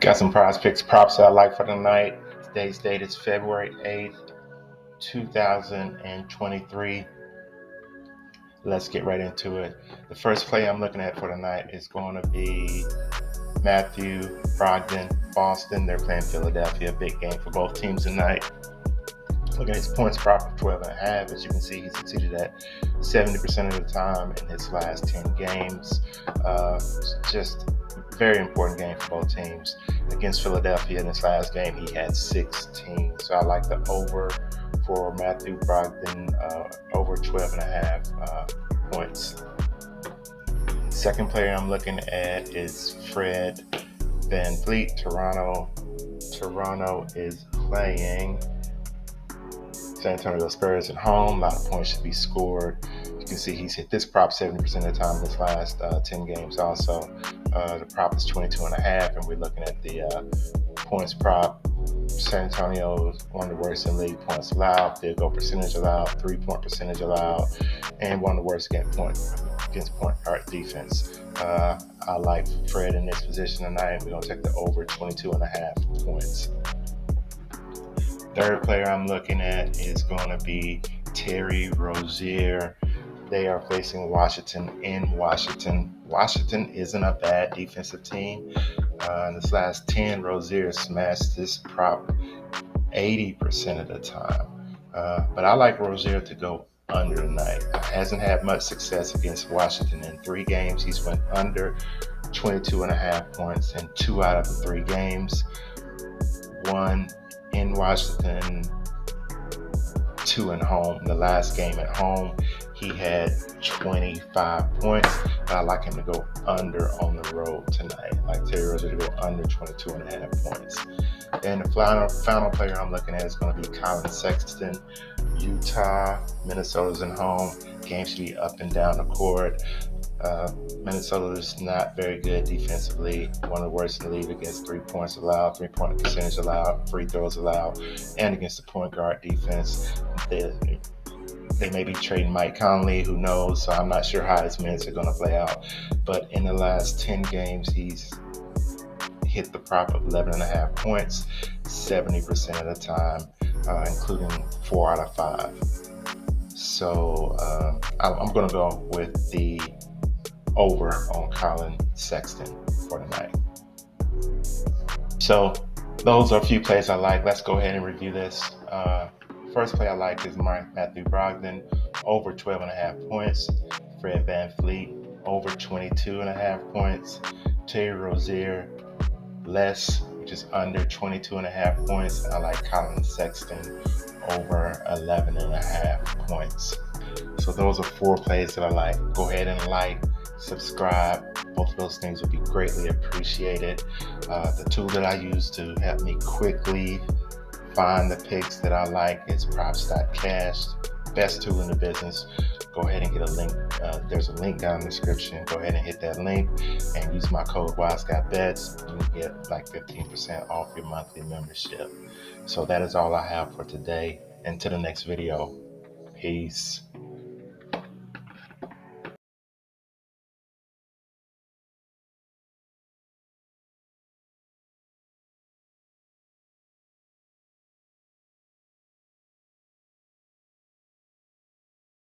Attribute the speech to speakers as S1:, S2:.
S1: Got some prize picks props that I like for tonight. Today's date is February 8th, 2023. Let's get right into it. The first play I'm looking at for tonight is going to be Matthew Brogdon, Boston. They're playing Philadelphia. Big game for both teams tonight. Looking at his points prop of 12.5. As you can see, he's succeeded at 70% of the time in his last 10 games. Just very important game for both teams. Against Philadelphia in his last game, he had 16. So I like the over for Matthew Brogdon, over 12.5 points. Second player I'm looking at is Fred VanVleet, Toronto. Toronto is playing San Antonio Spurs at home. A lot of points should be scored. You can see he's hit this prop 70% of the time in his last 10 games also. The prop is 22.5, and we're looking at the points prop. San Antonio is one of the worst in league points allowed, field goal percentage allowed, 3-point percentage allowed, and one of the worst against point guard defense. I like Fred in this position tonight. We're going to take the over 22.5 points. Third player I'm looking at is going to be Terry Rozier. They are facing Washington in Washington. Washington isn't a bad defensive team. In this last 10, Rozier smashed this prop 80% of the time. But I like Rozier to go under tonight. Hasn't had much success against Washington in 3 games. He's went under 22.5 points in 2 out of the 3 games. 1 in Washington, 2 at home. The last game at home, he had 25 points. I like him to go under on the road tonight. I like Terry Rozier to go under 22.5 points. And the final player I'm looking at is going to be Colin Sexton. Utah, Minnesota's at home. Game should be up and down the court. Minnesota is not very good defensively. One of the worst in the league against 3 points allowed, 3-point percentage allowed, free throws allowed, and against the point guard defense. They may be trading Mike Conley, who knows? So I'm not sure how his minutes are going to play out. But in the last 10 games, he's hit the prop of 11.5 points 70% of the time, including 4 out of 5. So I'm going to go with the over on Colin Sexton for tonight. So those are a few plays I like. Let's go ahead and review this. First play I like is Matthew Brogdon, over 12.5 points. Fred VanVleet, over 22.5 points. Terry Rozier, less, which is under 22.5 points. I like Colin Sexton, over 11.5 points. So those are 4 plays that I like. Go ahead and like, subscribe. Both of those things would be greatly appreciated. The tool that I use to help me quickly find the picks that I like is props.cash. Best tool in the business. Go ahead and get a link. There's a link down in the description. Go ahead and hit that link and use my code WISEGUYBETS. You can get like 15% off your monthly membership. So that is all I have for today. Until the next video. Peace.